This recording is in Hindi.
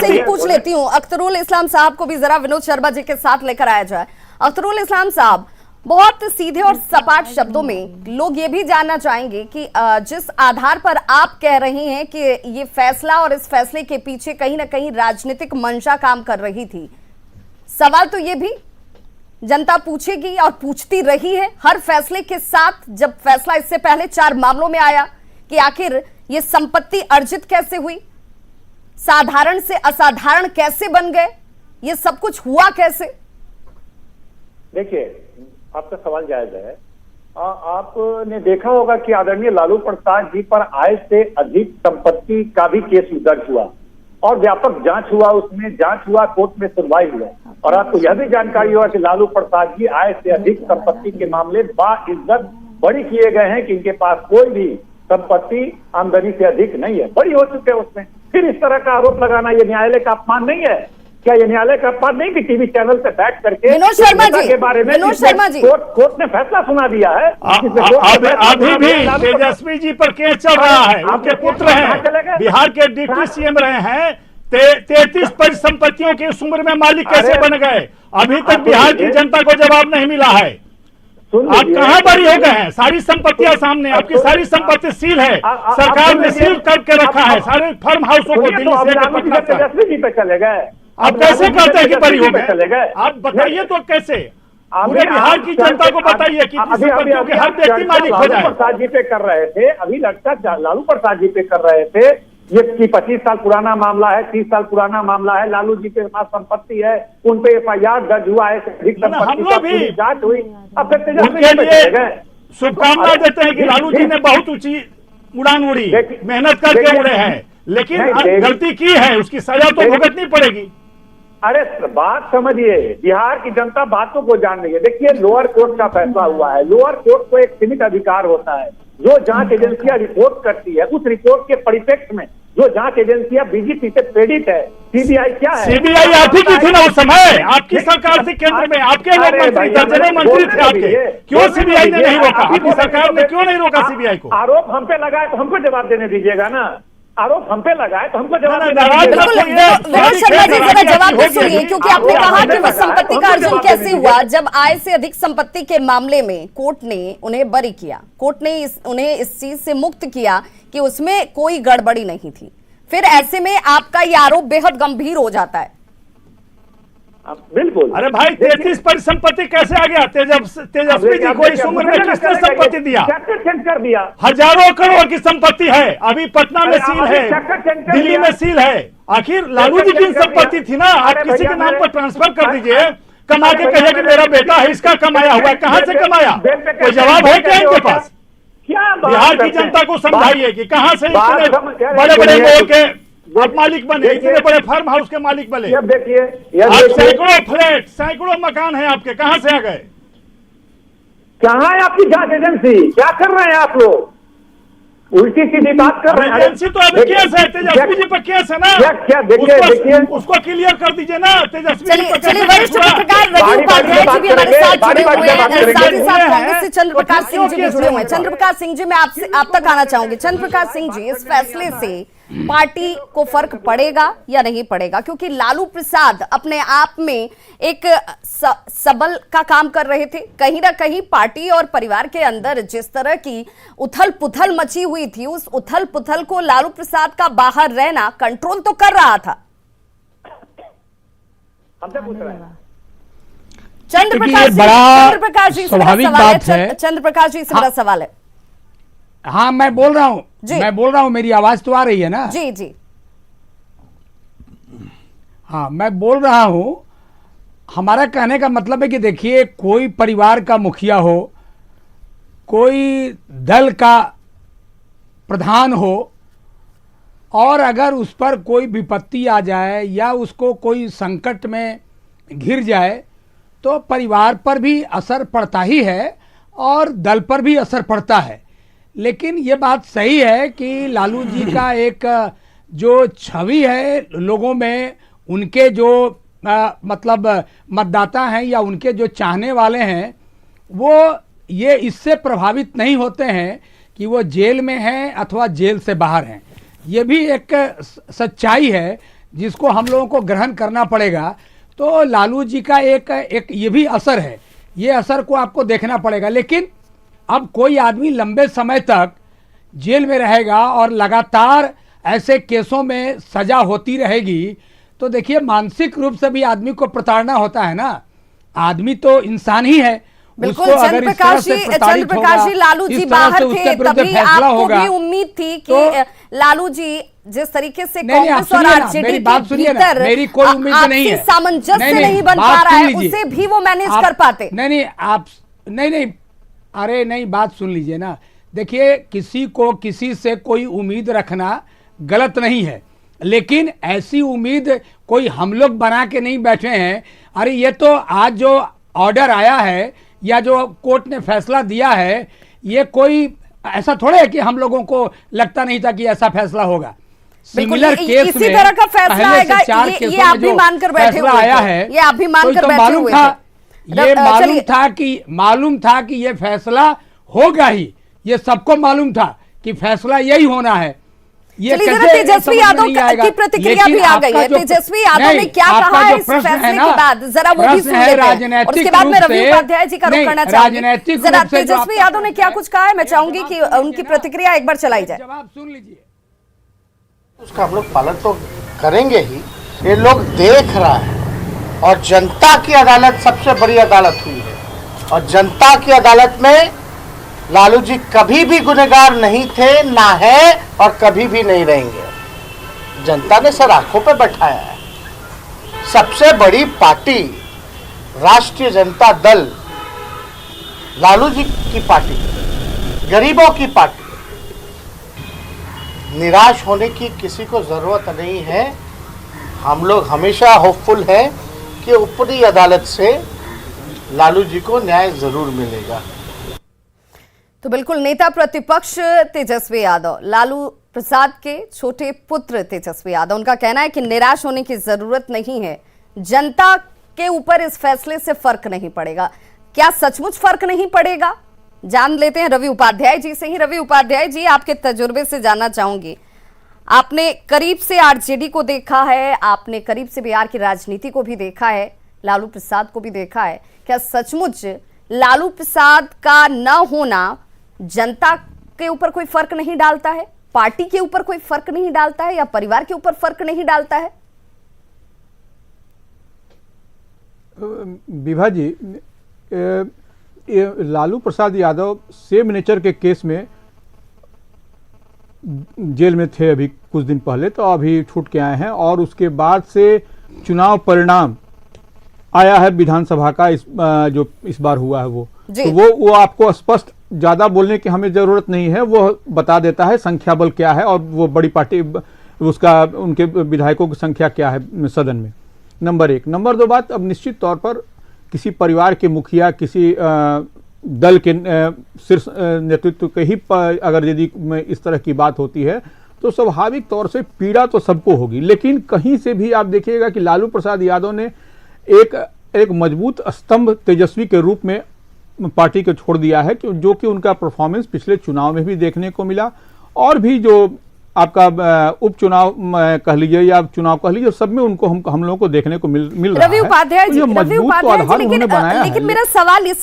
आपसे ही पूछ लेती हूँ, अख्तरुल इस्लाम साहब को भी जरा विनोद शर्मा जी के साथ लेकर आया जाए। अख्तरुल इस्लाम साहब, बहुत सीधे और सपाट शब्दों में लोग ये भी जानना चाहेंगे कि जिस आधार पर आप कह रही हैं कि ये फैसला और इस फैसले के पीछे कहीं ना कहीं राजनीतिक मंशा काम कर रही थी, सवाल तो ये भी जनता पूछेगी और पूछती रही है हर फैसले के साथ। जब फैसला इससे पहले 4 मामलों में आया कि आखिर ये संपत्ति अर्जित कैसे हुई, साधारण से असाधारण कैसे बन गए, ये सब कुछ हुआ कैसे? देखिए, आपका सवाल जायज है। आपने देखा होगा कि आदरणीय लालू प्रसाद जी पर आय से अधिक संपत्ति का भी केस दर्ज हुआ और व्यापक जांच हुआ, उसमें जांच हुआ, कोर्ट में सुनवाई हुआ। और आपको यह भी जानकारी होगा कि लालू प्रसाद जी आय से अधिक संपत्ति के मामले बाइज्जत बरी किए गए हैं कि इनके पास कोई भी संपत्ति आमदनी से अधिक नहीं है, बड़ी हो चुके हैं उसमें। फिर इस तरह का आरोप लगाना ये न्यायालय का अपमान नहीं है क्या? ये न्यायालय का अपमान नहीं कि टीवी चैनल पे बैठ करके विनोद शर्मा जी के बारे में कोर्ट ने फैसला सुना दिया है। अभी भी तेजस्वी जी पर केस चल रहा है, उनके पुत्र हैं, बिहार के डिप्टी सीएम रहे हैं, 33 परिसंपत्तियों की उस उम्र में मालिक कैसे बन गए? अभी तक बिहार की जनता को जवाब नहीं मिला है। आप कहां बरी हो गए हैं? सारी संपत्तियां सामने, आपकी सारी संपत्ति सील है, सरकार ने सील करके रखा है सारे फार्म हाउसों को दिल्ली से तेजस्वी जी पे चले गए। आप कैसे कहते हैं कि बरी हो गए? आप बताइए तो कैसे, पूरे बिहार की जनता को बताइए कि संपत्तियों के हर व्यक्ति मालिक हो जाए। लालू प्रसाद जी पे कर रहे थे, अभी लगता लालू प्रसाद जी पे कर रहे थे ये 25 साल पुराना मामला है, 30 साल पुराना मामला है। लालू जी के पास संपत्ति है, उन पे FIR दर्ज हुआ है, संपत्ति जांच हुई। अब तक शुभकामनाएं देते हैं कि लालू जी ने बहुत ऊंची उड़ान उड़ी, मेहनत करके उड़े हैं, लेकिन गलती की है, उसकी सजा तो भुगतनी पड़ेगी। अरे बात समझिए, बिहार की जनता बातों को जान रही है। देखिए, लोअर कोर्ट का फैसला हुआ है। लोअर कोर्ट को एक सीमित अधिकार होता है, जो जांच एजेंसियां रिपोर्ट करती है, उस रिपोर्ट के परिप्रेक्ष्य में जो जांच एजेंसियां बीजेपी से प्रेरित है। सीबीआई क्या है? सीबीआई आप ही की थी ना उस समय, आपकी सरकार थी केंद्र में, आपके लोग मंत्री, दर्जनों मंत्री थे आपके, क्यों सीबीआई ने नहीं रोका? आपकी सरकार ने क्यों नहीं रोका सीबीआई को? आरोप हम पे लगाए तो हमको जवाब देने दीजिएगा ना। आरोप हम पे लगाए तो हमको जवाब विनोद शर्मा जी जरा जवाब तो सुनिए, क्योंकि आपने कहा कि वह संपत्ति का अर्जन कैसे हुआ। जब आय से अधिक संपत्ति के मामले में कोर्ट ने उन्हें बरी किया, कोर्ट ने उन्हें इस चीज से मुक्त किया कि उसमें कोई गड़बड़ी नहीं थी, फिर ऐसे में आपका ये आरोप बेहद गंभीर हो जाता है। बिल्कुल। अरे भाई, 33 परिसंपत्ति कैसे आ गया? तेजस्वी जी को इस उम्र में किसने संपत्ति दिया? कर दिया। हजारों करोड़ की संपत्ति है, अभी पटना में सील है, दिल्ली में सील है। आखिर लालू जी की संपत्ति थी ना, आप किसी के नाम पर ट्रांसफर कर दीजिए, कमा के कहिए कि मेरा बेटा है, इसका कमाया हुआ है। कहां से कमाया? कोई जवाब है क्या इनके पास? बिहार की जनता को समझाइए कि कहां से इतने बड़े बड़े लोग के आप मालिक बने, इतने बड़े फार्म हाउस के मालिक बने। देखिए, सैकड़ों फ्लैट, सैकड़ों मकान है आपके, कहां से आ गए? कहां है आपकी जांच एजेंसी? क्या कर रहे हैं आप लोग? उल्टी सीधी बात कर रहे हैं। एजेंसी तो अभी केस है, तेजस्वी जी पर केस है ना, क्या देखिए उसको क्लियर कर दीजिए ना। तेजस्वी जी चलिए, वरिष्ठ पत्रकार रवि उपाध्याय जी भी हमारे साथ जुड़े हुए हैं, साथ ही साथ कांग्रेस से चंद्र प्रकाश सिंह जी भी जुड़े हुए हैं। चंद्र प्रकाश सिंह जी, मैं आपसे आप तक आना चाहूंगी। चंद्र प्रकाश सिंह जी, इस फैसले से पार्टी को फर्क पड़ेगा या नहीं पड़ेगा? क्योंकि लालू प्रसाद अपने आप में एक सबल का काम कर रहे थे, कहीं ना कहीं पार्टी और परिवार के अंदर जिस तरह की उथल पुथल मची हुई थी, उस उथल पुथल को लालू प्रसाद का बाहर रहना कंट्रोल तो कर रहा था। हमसे पूछ रहे हैं चंद्र प्रकाश जी, स्वाभाविक बात है। चंद्र प्रकाश जी से बड़ा सवाल है। हाँ, मैं बोल रहा हूं, मेरी आवाज तो आ रही है ना? जी जी। हाँ, मैं बोल रहा हूं, हमारा कहने का मतलब है कि देखिए, कोई परिवार का मुखिया हो, कोई दल का प्रधान हो, और अगर उस पर कोई विपत्ति आ जाए या उसको कोई संकट में घिर जाए, तो परिवार पर भी असर पड़ता ही है और दल पर भी असर पड़ता है। लेकिन ये बात सही है कि लालू जी का एक जो छवि है लोगों में, उनके जो मतलब मतदाता हैं या उनके जो चाहने वाले हैं, वो ये इससे प्रभावित नहीं होते हैं कि वो जेल में हैं अथवा जेल से बाहर हैं। ये भी एक सच्चाई है। जिसको हम लोगों को ग्रहण करना पड़ेगा, तो लालू जी का एक ये भी असर है, ये असर को आपको देखना पड़ेगा। लेकिन अब कोई आदमी लंबे समय तक जेल में रहेगा और लगातार ऐसे केसों में सजा होती रहेगी, तो देखिए मानसिक रूप से भी आदमी को प्रताड़ना होता है ना। आदमी तो इंसान ही है। बिल्कुल चंद्रप्रकाश जी, लालू जी बाहर थे तभी आपको भी उम्मीद थी कि लालू जी जिस तरीके से कांग्रेस और आरजेडी के भीतर मेरी कोई उम्मीद नहीं है, सामंजस्य नहीं बन पा रहा है, उसे भी वो मैनेज कर पाते। नहीं, अरे नहीं, बात सुन लीजिए ना। देखिए, किसी को किसी से कोई उम्मीद रखना गलत नहीं है, लेकिन ऐसी उम्मीद कोई हम लोग बना के नहीं बैठे हैं। अरे ये तो आज जो ऑर्डर आया है या जो कोर्ट ने फैसला दिया है, ये कोई ऐसा थोड़ा है कि हम लोगों को लगता नहीं था कि ऐसा फैसला होगा। सिमिलर केस इसी तरह का फैसला आएगा, ये आप भी मानकर बैठे हुए आया है, ये आप भी मानकर बैठे हुए थे। ये मालूम था कि ये फैसला होगा ही, ये सबको मालूम था कि फैसला यही होना है। ये तेजस्वी यादव की प्रतिक्रिया भी आ गई है। तेजस्वी यादव ने क्या कहा है इस फैसले के बाद, जरा वो भी सुन लेते हैं, और उसके बाद मैं रवि उपाध्याय जी का रुख करना चाहूंगी। जरा तेजस्वी यादव ने क्या कुछ कहा है, मैं चाहूंगी कि उनकी प्रतिक्रिया एक बार चलाई जाए। जवाब सुन लीजिए। उसका हम लोग पालन तो करेंगे ही। ये लोग देख रहा है, और जनता की अदालत सबसे बड़ी अदालत हुई है, और जनता की अदालत में लालू जी कभी भी गुनहगार नहीं थे, ना है, और कभी भी नहीं रहेंगे। जनता ने सर आंखों पे बैठाया है। सबसे बड़ी पार्टी राष्ट्रीय जनता दल, लालू जी की पार्टी, गरीबों की पार्टी। निराश होने की किसी को जरूरत नहीं है। हम लोग हमेशा होपफुल है कि ऊपरी अदालत से लालू जी को न्याय जरूर मिलेगा। तो बिल्कुल नेता प्रतिपक्ष तेजस्वी यादव, लालू प्रसाद के छोटे पुत्र तेजस्वी यादव, उनका कहना है कि निराश होने की जरूरत नहीं है, जनता के ऊपर इस फैसले से फर्क नहीं पड़ेगा। क्या सचमुच फर्क नहीं पड़ेगा? जान लेते हैं रवि उपाध्याय जी से ही। रवि उपाध्याय जी, आपके तजुर्बे से जानना चाहूंगी, आपने करीब से आरजेडी को देखा है, आपने करीब से बिहार की राजनीति को भी देखा है, लालू प्रसाद को भी देखा है। क्या सचमुच लालू प्रसाद का न होना जनता के ऊपर कोई फर्क नहीं डालता है, पार्टी के ऊपर कोई फर्क नहीं डालता है, या परिवार के ऊपर फर्क नहीं डालता है? विभा जी, लालू प्रसाद यादव सेम नेचर के केस में जेल में थे अभी कुछ दिन पहले, तो अभी छूट के आए हैं, और उसके बाद से चुनाव परिणाम आया है विधानसभा का, जो इस बार हुआ है तो वो आपको स्पष्ट ज्यादा बोलने की हमें जरूरत नहीं है, वो बता देता है संख्या बल क्या है और वो बड़ी पार्टी उसका उनके विधायकों की संख्या क्या है सदन में। नंबर एक। नंबर दो बात, अब निश्चित तौर पर किसी परिवार के मुखिया, किसी दल के शीर्ष नेतृत्व के ही अगर यदि इस तरह की बात होती है तो स्वाभाविक तौर से पीड़ा तो सबको होगी। लेकिन कहीं से भी आप देखिएगा कि लालू प्रसाद यादव ने एक मजबूत स्तंभ तेजस्वी के रूप में पार्टी को छोड़ दिया है, जो कि उनका परफॉर्मेंस पिछले चुनाव में भी देखने को मिला, और भी जो आपका उपचुनाव कह लीजिए या चुनाव कह लीजिए, सब में उनको हम लोगों को देखने को मिल रहा है। रवि उपाध्याय जी, लेकिन मेरा सवाल इसलिए